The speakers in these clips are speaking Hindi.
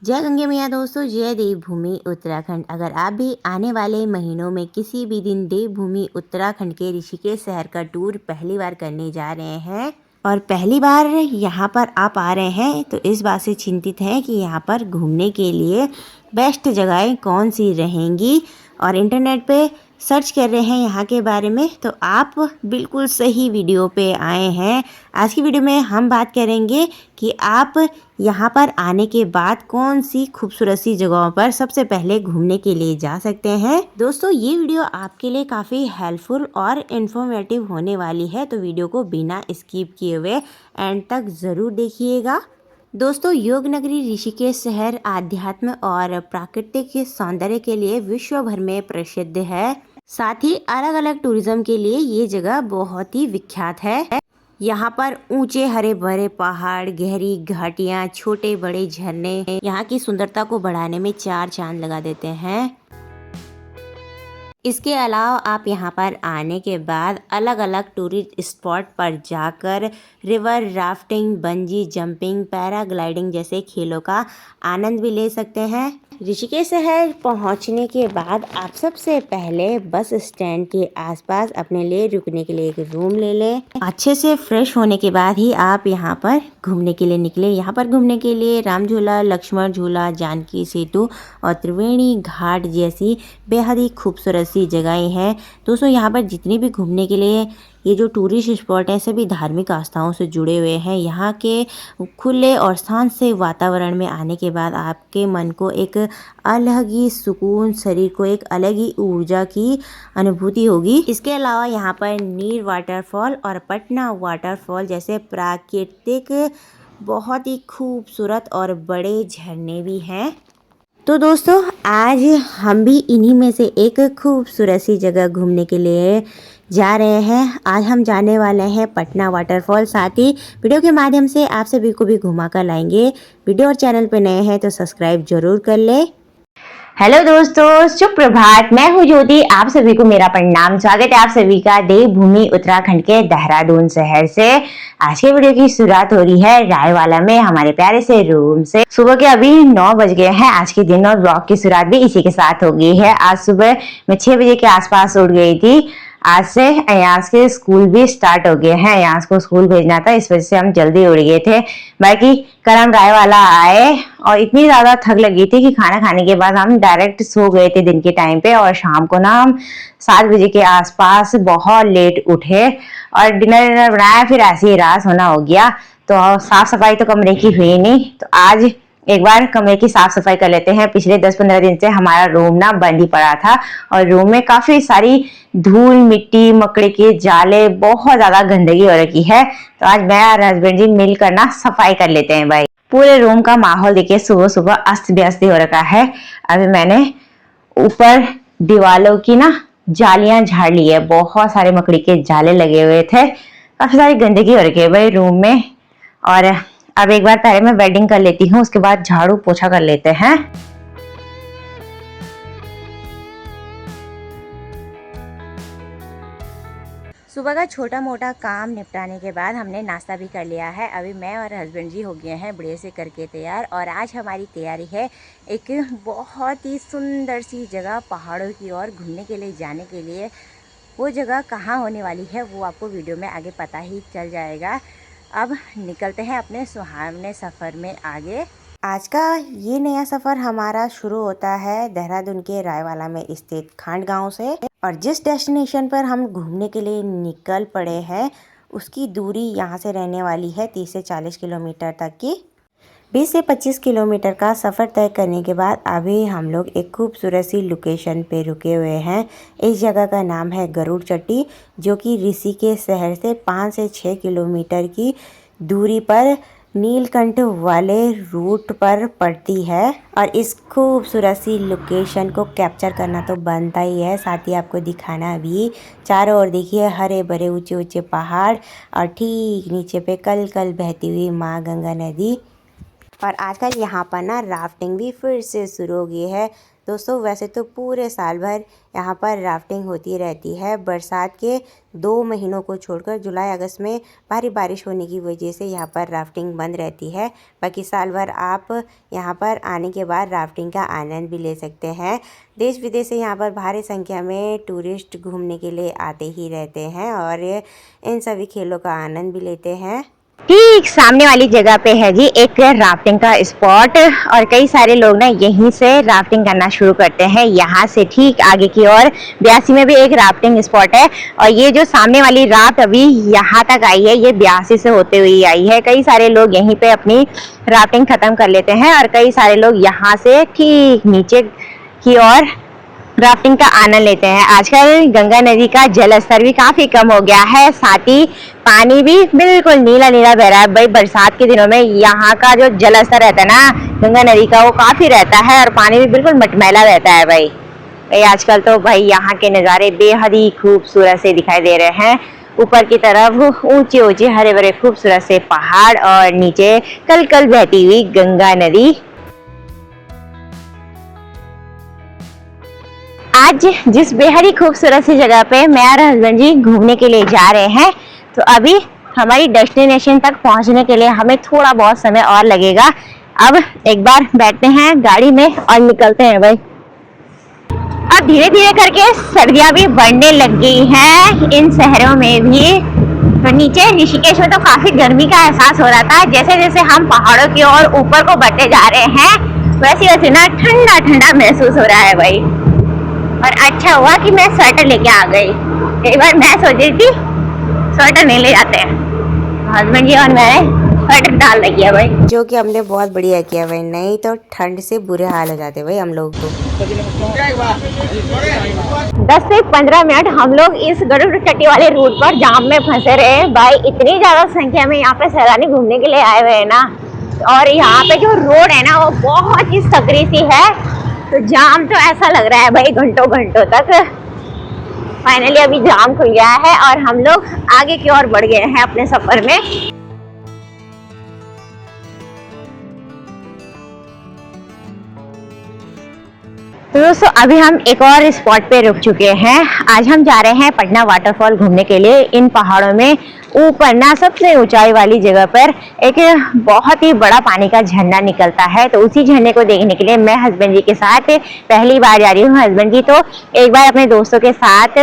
जय गंगे मैया दोस्तों, जय देवभूमि उत्तराखंड। अगर आप भी आने वाले महीनों में किसी भी दिन देवभूमि उत्तराखंड के ऋषिकेश शहर का टूर पहली बार करने जा रहे हैं और पहली बार यहाँ पर आप आ रहे हैं तो इस बात से चिंतित हैं कि यहाँ पर घूमने के लिए बेस्ट जगहें कौन सी रहेंगी और इंटरनेट पे सर्च कर रहे हैं यहाँ के बारे में, तो आप बिल्कुल सही वीडियो पे आए हैं। आज की वीडियो में हम बात करेंगे कि आप यहाँ पर आने के बाद कौन सी खूबसूरत सी जगहों पर सबसे पहले घूमने के लिए जा सकते हैं। दोस्तों, ये वीडियो आपके लिए काफ़ी हेल्पफुल और इन्फॉर्मेटिव होने वाली है, तो वीडियो को बिना स्किप किए हुए एंड तक ज़रूर देखिएगा। दोस्तों, योग नगरी ऋषिकेश शहर आध्यात्म और प्राकृतिक सौंदर्य के लिए विश्व भर में प्रसिद्ध है। साथ ही अलग अलग टूरिज्म के लिए ये जगह बहुत ही विख्यात है। यहाँ पर ऊंचे हरे भरे पहाड़, गहरी घाटियाँ, छोटे बड़े झरने यहाँ की सुंदरता को बढ़ाने में चार चांद लगा देते हैं। इसके अलावा आप यहाँ पर आने के बाद अलग अलग टूरिस्ट स्पॉट पर जाकर river rafting, bungee jumping, paragliding जैसे खेलों का आनंद भी ले सकते हैं। ऋषिकेश शहर पहुँचने के बाद आप सबसे पहले बस स्टैंड के आसपास अपने लिए रुकने के लिए एक रूम ले लें। अच्छे से फ्रेश होने के बाद ही आप यहाँ पर घूमने के लिए निकले। यहाँ पर घूमने के लिए राम झूला, लक्ष्मण झूला, जानकी सेतु और त्रिवेणी घाट जैसी बेहद ही खूबसूरत सी जगहें हैं। दोस्तों, यहाँ पर जितनी भी घूमने के लिए ये जो टूरिस्ट स्पॉट हैं सभी धार्मिक आस्थाओं से जुड़े हुए हैं। यहाँ के खुले और शांत से वातावरण में आने के बाद आपके मन को एक अलग ही सुकून, शरीर को एक अलग ही ऊर्जा की अनुभूति होगी। इसके अलावा यहाँ पर नीर वाटरफॉल और पटना वाटरफॉल जैसे प्राकृतिक बहुत ही खूबसूरत और बड़े झरने भी हैं। तो दोस्तों, आज हम भी इन्हीं में से एक खूबसूरत सी जगह घूमने के लिए जा रहे हैं। आज हम जाने वाले हैं पटना वाटरफॉल। साथ ही वीडियो के माध्यम से आप सभी को भी घुमा कर लाएंगे। वीडियो और चैनल पे नए हैं तो सब्सक्राइब जरूर कर ले। हेलो दोस्तों, शुभ प्रभात। मैं हूँ ज्योति, आप सभी को मेरा प्रणाम। स्वागत है आप सभी का देवभूमि उत्तराखंड के देहरादून शहर से। आज के वीडियो की शुरुआत हो रही है रायवाला में हमारे प्यारे से रूम से। सुबह के अभी 9 बज गए हैं आज के दिन और ब्लॉग की शुरुआत भी इसी के साथ हो गई है। आज सुबह मैं 6 बजे के आसपास उठ गई थी। आज से अयांश के स्कूल भी स्टार्ट हो गए हैं। अयांश को स्कूल भेजना था, इस वजह से हम जल्दी उठ गए थे। बाकी कल हम रायवाला आए और इतनी ज्यादा थक लगी थी कि खाना खाने के बाद हम डायरेक्ट सो गए थे दिन के टाइम पे और शाम को ना हम 7 बजे के आसपास बहुत लेट उठे और डिनर बनाया, फिर ऐसे ही रात होना हो गया। तो साफ सफाई तो कमरे की हुई नहीं, तो आज एक बार कमरे की साफ सफाई कर लेते हैं। पिछले 10-15 दिन से हमारा रूम ना बंद ही पड़ा था और रूम में काफी सारी धूल, मिट्टी, मकड़ी के जाले, बहुत ज्यादा गंदगी हो रखी है। तो आज मैं और हस्बैंड जी मिलकर ना सफाई कर लेते हैं। भाई, पूरे रूम का माहौल देखिए सुबह सुबह अस्त व्यस्त हो रखा है। अभी मैंने ऊपर दीवालों की ना जालियां झाड़ ली है, बहुत सारे मकड़ी के जाले लगे हुए थे, काफी सारी गंदगी हो रखी है भाई रूम में। और अब एक बार पहले मैं बेडिंग कर लेती हूँ, उसके बाद झाड़ू पोछा कर लेते हैं। सुबह का छोटा मोटा काम निपटाने के बाद हमने नाश्ता भी कर लिया है। अभी मैं और हस्बैंड जी हो गए हैं बढ़िया से करके तैयार और आज हमारी तैयारी है एक बहुत ही सुंदर सी जगह पहाड़ों की ओर घूमने के लिए जाने के लिए। वो जगह कहाँ होने वाली है वो आपको वीडियो में आगे पता ही चल जाएगा। अब निकलते हैं अपने सुहावने सफ़र में आगे। आज का ये नया सफ़र हमारा शुरू होता है देहरादून के रायवाला में स्थित खांड गांव से और जिस डेस्टिनेशन पर हम घूमने के लिए निकल पड़े हैं उसकी दूरी यहाँ से रहने वाली है 30 से 40 किलोमीटर तक की। 20 से 25 किलोमीटर का सफ़र तय करने के बाद अभी हम लोग एक खूबसूरत सी लोकेशन पे रुके हुए हैं। इस जगह का नाम है गरुड़ चट्टी, जो कि ऋषिकेश शहर से 5 से 6 किलोमीटर की दूरी पर नीलकंठ वाले रूट पर पड़ती है और इस खूबसूरत सी लोकेशन को कैप्चर करना तो बनता ही है, साथ ही आपको दिखाना भी। चारों ओर देखिए हरे भरे ऊंचे ऊंचे पहाड़ और ठीक नीचे पे कल कल बहती हुई माँ गंगा नदी। और आजकल यहाँ पर ना राफ्टिंग भी फिर से शुरू हो गई है दोस्तों। वैसे तो पूरे साल भर यहाँ पर राफ्टिंग होती रहती है, बरसात के 2 महीनों को छोड़कर जुलाई अगस्त में भारी बारिश होने की वजह से यहाँ पर राफ्टिंग बंद रहती है। बाकी साल भर आप यहाँ पर आने के बाद राफ्टिंग का आनंद भी ले सकते हैं। देश विदेश से यहाँ पर भारी संख्या में टूरिस्ट घूमने के लिए आते ही रहते हैं और इन सभी खेलों का आनंद भी लेते हैं। ठीक सामने वाली जगह पे है जी एक राफ्टिंग का स्पॉट और कई सारे लोग ना यहीं से राफ्टिंग करना शुरू करते हैं। यहाँ से ठीक आगे की ओर ब्यासी में भी एक राफ्टिंग स्पॉट है और ये जो सामने वाली राफ्ट अभी यहाँ तक आई है ये ब्यासी से होते हुए आई है। कई सारे लोग यहीं पे अपनी राफ्टिंग खत्म कर लेते हैं और कई सारे लोग यहाँ से ठीक नीचे की ओर राफ्टिंग का आनंद लेते हैं। आजकल गंगा नदी का जल स्तर भी काफी कम हो गया है, साथ ही पानी भी बिल्कुल नीला नीला बह रहा है। भाई बरसात के दिनों में यहाँ का जो जल स्तर रहता है ना गंगा नदी का वो काफी रहता है और पानी भी बिल्कुल मटमैला रहता है। भाई आजकल तो भाई यहाँ के नज़ारे बेहद ही खूबसूरत से दिखाई दे रहे हैं। ऊपर की तरफ ऊंचे ऊंचे हरे भरे खूबसूरत से पहाड़ और नीचे कल कल बहती हुई गंगा नदी। आज जिस बेहद ही खूबसूरत सी जगह पे मैं और हस्बैंड जी घूमने के लिए जा रहे हैं, तो अभी हमारी डेस्टिनेशन तक पहुंचने के लिए हमें थोड़ा बहुत समय और लगेगा। अब एक बार बैठते हैं गाड़ी में और निकलते हैं। भाई अब धीरे धीरे करके सर्दियां भी बढ़ने लग गई हैं इन शहरों में भी। तो नीचे ऋषिकेश में तो काफी गर्मी का एहसास हो रहा था। जैसे जैसे हम पहाड़ों की ओर ऊपर को बढ़ते जा रहे हैं वैसे वैसे ना ठंडा ठंडा महसूस हो रहा है भाई। और अच्छा हुआ कि मैं स्वेटर लेके आ गई। एक बार मैं सोच रही थी स्वेटर नहीं ले जाते हैं, हस्बैंड जी और मैंने स्वेटर डाल रखी है भाई, जो कि हमने बहुत बढ़िया किया भाई, नहीं तो ठंड से बुरे हाल हो जाते भाई हम लोग तो। 10 से 15 मिनट हम लोग इस गरुड़ चट्टी वाले रूट पर जाम में फंसे रहे भाई। इतनी ज्यादा संख्या में यहाँ पे सैलानी घूमने के लिए आए हुए हैं ना, और यहाँ पे जो रोड है ना वो बहुत ही सकरी सी है, तो जाम तो ऐसा लग रहा है भाई घंटों घंटों तक। फाइनली अभी जाम खुल गया है और हम लोग आगे की ओर बढ़ गए हैं अपने सफर में। तो दोस्तों अभी हम एक और स्पॉट पे रुक चुके हैं। आज हम जा रहे हैं पटना वाटरफॉल घूमने के लिए। इन पहाड़ों में ऊपर ना सबसे ऊंचाई वाली जगह पर एक बहुत ही बड़ा पानी का झरना निकलता है, तो उसी झरने को देखने के लिए मैं हस्बैंड जी के साथ पहली बार जा रही हूँ। हस्बैंड जी तो एक बार अपने दोस्तों के साथ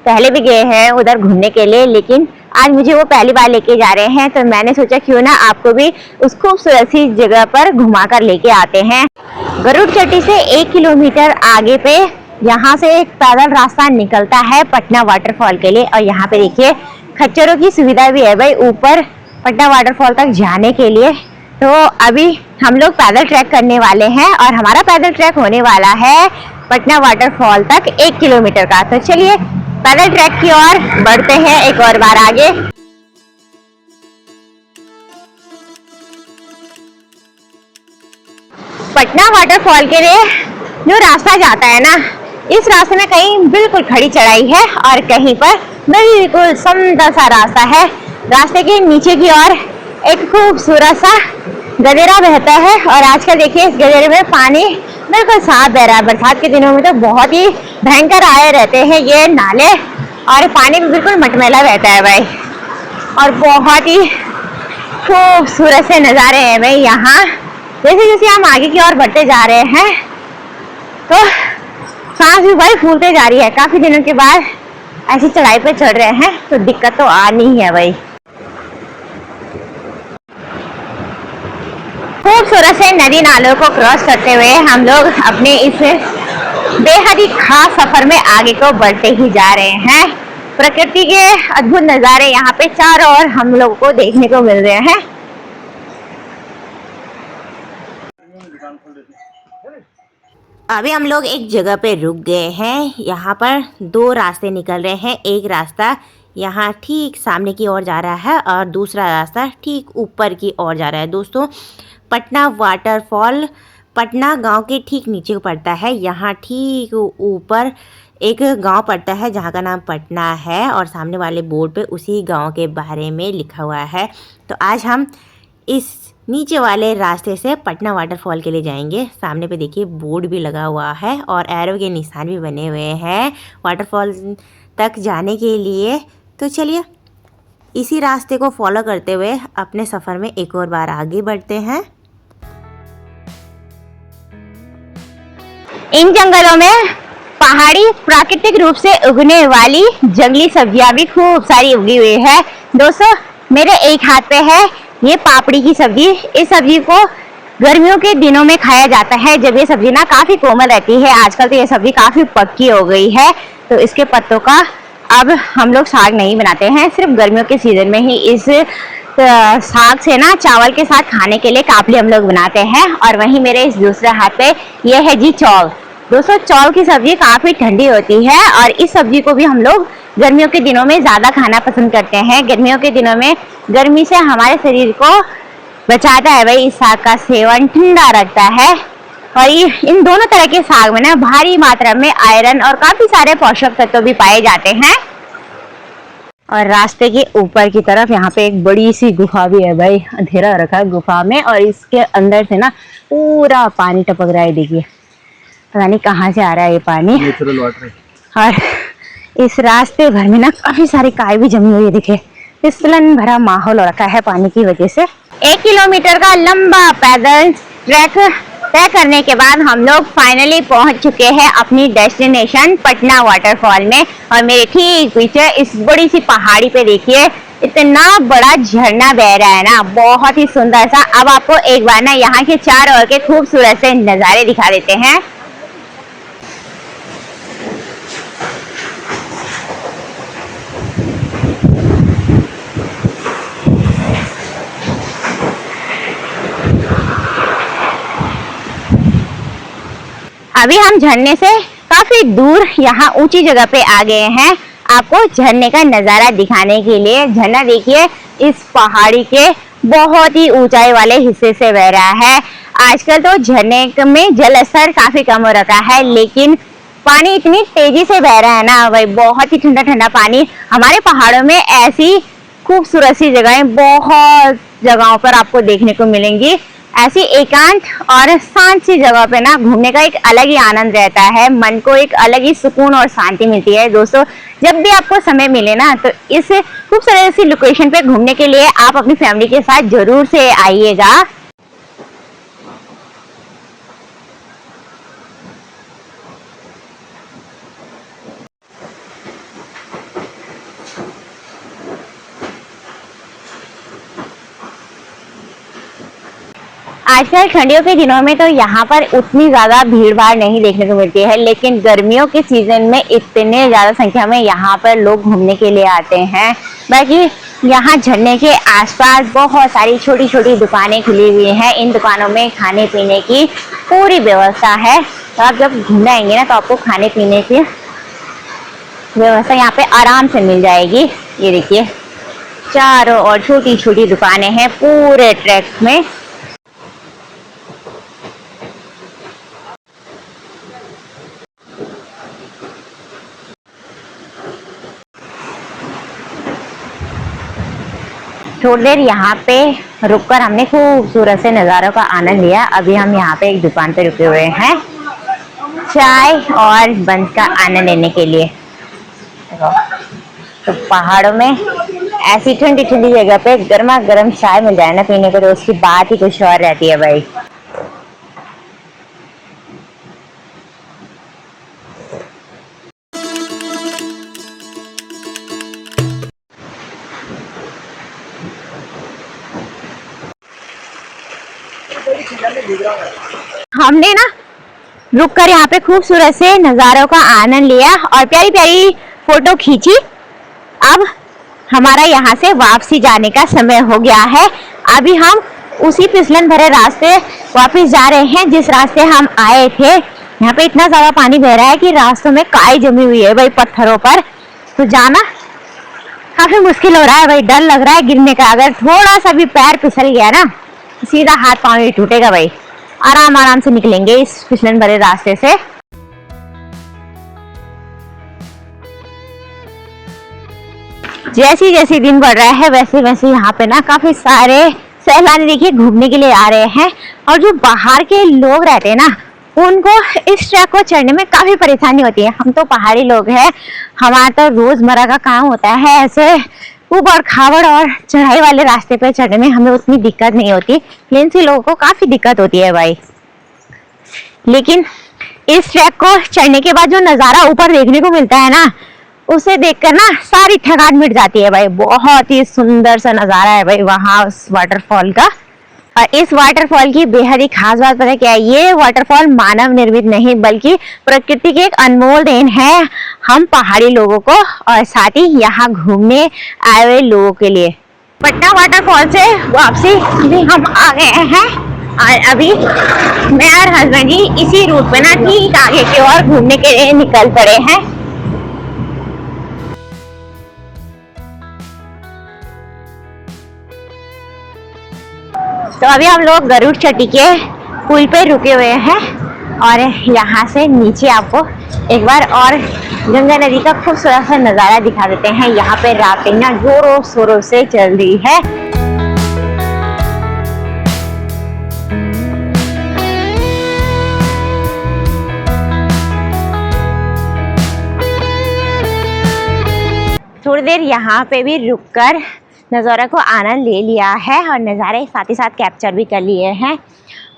पहले भी गए हैं उधर घूमने के लिए, लेकिन आज मुझे वो पहली बार लेके जा रहे हैं, तो मैंने सोचा क्यों ना आपको भी उस खूबसूरत सी जगह पर घुमा कर लेके आते हैं। गरुड़ चट्टी से 1 किलोमीटर आगे पे यहाँ से एक पैदल रास्ता निकलता है पटना वाटरफॉल के लिए, और यहाँ पे देखिए खच्चरों की सुविधा भी है भाई ऊपर पटना वाटरफॉल तक जाने के लिए। तो अभी हम लोग पैदल ट्रैक करने वाले हैं और हमारा पैदल ट्रैक होने वाला है पटना वाटरफॉल तक 1 किलोमीटर का। तो चलिए पैदल ट्रैक की ओर बढ़ते हैं एक और बार आगे। पटना वाटरफॉल के लिए जो रास्ता जाता है ना, इस रास्ते में कहीं बिल्कुल खड़ी चढ़ाई है और कहीं पर बिल्कुल समतल सा रास्ता है। रास्ते के नीचे की ओर एक खूबसूरत सा गदेरा बहता है और आजकल देखिए इस गदेरे में पानी बिल्कुल साफ बह रहा है। बरसात के दिनों में तो बहुत ही भयंकर आए रहते हैं ये नाले और पानी भी बिल्कुल मटमैला बहता है भाई, और बहुत ही खूबसूरत से नज़ारे हैं भाई यहाँ। जैसे जैसे हम आगे की ओर बढ़ते जा रहे हैं तो सांस भी भाई फूलते जा रही है। काफी दिनों के बाद ऐसी चढ़ाई पे चढ़ रहे हैं तो दिक्कत तो आनी ही है भाई। खूबसूरत से नदी नालों को क्रॉस करते हुए हम लोग अपने इस बेहद ही खास सफर में आगे को बढ़ते ही जा रहे हैं। प्रकृति के अद्भुत नज़ारे यहाँ पे चारों ओर हम लोगों को देखने को मिल रहे हैं। अभी हम लोग एक जगह पे रुक गए हैं। यहाँ पर 2 रास्ते निकल रहे हैं। एक रास्ता यहाँ ठीक सामने की ओर जा रहा है और दूसरा रास्ता ठीक ऊपर की ओर जा रहा है। दोस्तों पटना वाटरफॉल पटना गांव के ठीक नीचे पड़ता है। यहाँ ठीक ऊपर एक गांव पड़ता है जहाँ का नाम पटना है और सामने वाले बोर्ड पे उसी गांव के बारे में लिखा हुआ है। तो आज हम इस नीचे वाले रास्ते से पटना वाटरफॉल के लिए जाएंगे। सामने पे देखिए बोर्ड भी लगा हुआ है और एरो के निशान भी बने हुए हैं वाटरफॉल तक जाने के लिए। तो चलिए इसी रास्ते को फॉलो करते हुए अपने सफ़र में एक और बार आगे बढ़ते हैं। इन जंगलों में पहाड़ी प्राकृतिक रूप से उगने वाली जंगली सब्जियां भी खूब सारी उगी हुई है। दोस्तों मेरे एक हाथ पे है ये पापड़ी की सब्जी। इस सब्जी को गर्मियों के दिनों में खाया जाता है जब ये सब्जी ना काफी कोमल रहती है। आजकल तो ये सब्जी काफी पक्की हो गई है, तो इसके पत्तों का अब हम लोग साग नहीं बनाते हैं, सिर्फ गर्मियों के सीजन में ही इस साग से ना चावल के साथ खाने के लिए कापली हम लोग बनाते हैं। और वहीं मेरे इस दूसरे हाथ पे ये है जी चौल। दोस्तों चौल की सब्जी काफी ठंडी होती है और इस सब्जी को भी हम लोग गर्मियों के दिनों में ज्यादा खाना पसंद करते हैं। गर्मियों के दिनों में गर्मी से हमारे शरीर को बचाता है भाई, इस साग का सेवन ठंडा रखता है। और ये इन दोनों तरह के साग में ना भारी मात्रा में आयरन और काफी सारे पोषक तत्व भी पाए जाते हैं। और रास्ते के ऊपर की तरफ यहाँ पे एक बड़ी सी गुफा भी है भाई, अंधेरा रखा है गुफा में और इसके अंदर से ना पूरा पानी टपक रहा है। देखिए पता नहीं कहाँ से आ रहा है ये पानी। Natural water. और इस रास्ते भर में ना काफी सारी काई भी जमी हुई है। देखिए फिसलन भरा माहौल हो रखा है पानी की वजह से। 1 किलोमीटर का लंबा पैदल ट्रैक तय करने के बाद हम लोग फाइनली पहुंच चुके हैं अपनी डेस्टिनेशन पटना वाटरफॉल में। और मेरे ठीक पीछे इस बड़ी सी पहाड़ी पे देखिए इतना बड़ा झरना बह रहा है ना, बहुत ही सुंदर सा। अब आपको एक बार ना यहाँ के चारों ओर के खूबसूरत से नज़ारे दिखा देते हैं। अभी हम झरने से काफी दूर यहाँ ऊंची जगह पे आ गए हैं आपको झरने का नजारा दिखाने के लिए। झरना देखिए इस पहाड़ी के बहुत ही ऊंचाई वाले हिस्से से बह रहा है। आजकल तो झरने में जल स्तर काफी कम हो रखा है, लेकिन पानी इतनी तेजी से बह रहा है ना भाई, बहुत ही ठंडा ठंडा पानी। हमारे पहाड़ों में ऐसी खूबसूरत सी जगहें बहुत जगहों पर आपको देखने को मिलेंगी। ऐसी एकांत और शांत सी जगह पे ना घूमने का एक अलग ही आनंद रहता है, मन को एक अलग ही सुकून और शांति मिलती है। दोस्तों जब भी आपको समय मिले ना तो इस खूबसूरत सी लोकेशन पे घूमने के लिए आप अपनी फैमिली के साथ जरूर से आइएगा। आजकल ठंडियों के दिनों में तो यहाँ पर उतनी ज्यादा भीड़ भाड़ नहीं देखने को मिलती है, लेकिन गर्मियों के सीजन में इतने ज्यादा संख्या में यहाँ पर लोग घूमने के लिए आते हैं। बाकी यहाँ झरने के आसपास बहुत सारी छोटी छोटी दुकानें खुली हुई हैं। इन दुकानों में खाने पीने की पूरी व्यवस्था है, तो आप जब घूमने आएंगे ना तो आपको खाने पीने की व्यवस्था यहाँ पे आराम से मिल जाएगी। ये देखिए चारों ओर छोटी छोटी दुकानें हैं पूरे ट्रैक में। थोड़ी देर यहाँ पे रुककर हमने खूबसूरत से नज़ारों का आनंद लिया। अभी हम यहाँ पे एक दुकान पे रुके हुए हैं चाय और बंस का आनंद लेने के लिए। तो पहाड़ों में ऐसी ठंडी ठंडी जगह पे गर्मा गर्म चाय मिल जाए ना पीने को, तो उसकी बात ही कुछ और रहती है भाई। हमने ना रुककर यहाँ पे खूबसूरत से नज़ारों का आनंद लिया और प्यारी प्यारी फोटो खींची। अब हमारा यहाँ से वापसी जाने का समय हो गया है। अभी हम उसी फिसलन भरे रास्ते वापस जा रहे हैं जिस रास्ते हम आए थे। यहाँ पे इतना ज़्यादा पानी बह रहा है कि रास्तों में काई जमी हुई है भाई पत्थरों पर, तो जाना काफ़ी मुश्किल हो रहा है भाई। डर लग रहा है गिरने का, अगर थोड़ा सा भी पैर फिसल गया ना सीधा हाथ पाँव ही टूटेगा भाई। आराम आराम से निकलेंगे इस फिसलन भरे रास्ते से। जैसे जैसे दिन बढ़ रहा है वैसे वैसे यहाँ पे ना काफी सारे सैलानी देखिए घूमने के लिए आ रहे हैं, और जो बाहर के लोग रहते हैं ना, उनको इस ट्रैक को चढ़ने में काफी परेशानी होती है। हम तो पहाड़ी लोग हैं, हमारा तो रोजमर्रा का काम होता है ऐसे ऊबड़ खाबड़ और चढ़ाई वाले रास्ते पे चढ़ने में हमें उतनी दिक्कत नहीं होती, लेकिन से लोगों को काफी दिक्कत होती है भाई। लेकिन इस ट्रैक को चढ़ने के बाद जो नज़ारा ऊपर देखने को मिलता है ना, उसे देखकर ना सारी थकान मिट जाती है भाई। बहुत ही सुंदर सा नज़ारा है भाई वहाँ उस वाटरफॉल का। और इस वाटरफॉल की बेहद ही खास बात पता है क्या है? ये वाटरफॉल मानव निर्मित नहीं बल्कि प्रकृति की एक अनमोल देन है हम पहाड़ी लोगों को, और साथ ही यहाँ घूमने आए हुए लोगों के लिए। पटना वाटरफॉल से वापसी भी हम आ गए हैं, और अभी मैं और हस्बैंड जी इसी रूट पे ना ठीक आगे की ओर घूमने के लिए निकल पड़े हैं। तो अभी हम लोग गरुड़ चट्टी के पुल पे रुके हुए हैं, और यहाँ से नीचे आपको एक बार और गंगा नदी का खूबसूरत सा नज़ारा दिखा देते हैं। यहाँ पे राफ्टिंग ना जोरों शोरों से चल रही है। थोड़ी देर यहाँ पे भी रुककर नज़ारा को आनंद ले लिया है, और नज़ारे साथ ही साथ कैप्चर भी कर लिए हैं।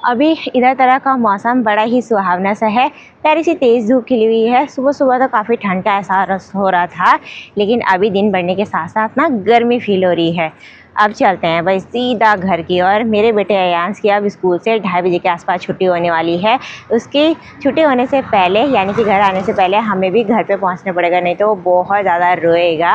अभी इधर तरह का मौसम बड़ा ही सुहावना सा है, प्यारी सी तेज़ धूप खिली हुई है। सुबह सुबह तो काफ़ी ठंड का एहसास हो रहा था, लेकिन अभी दिन बढ़ने के साथ साथ ना गर्मी फील हो रही है। अब चलते हैं भाई सीधा घर की ओर। मेरे बेटे अयांश की अब स्कूल से 2:30 बजे के आसपास छुट्टी होने वाली है। उसकी छुट्टी होने से पहले यानी कि घर आने से पहले हमें भी घर पे पहुंचना पड़ेगा, नहीं तो वो बहुत ज़्यादा रोएगा।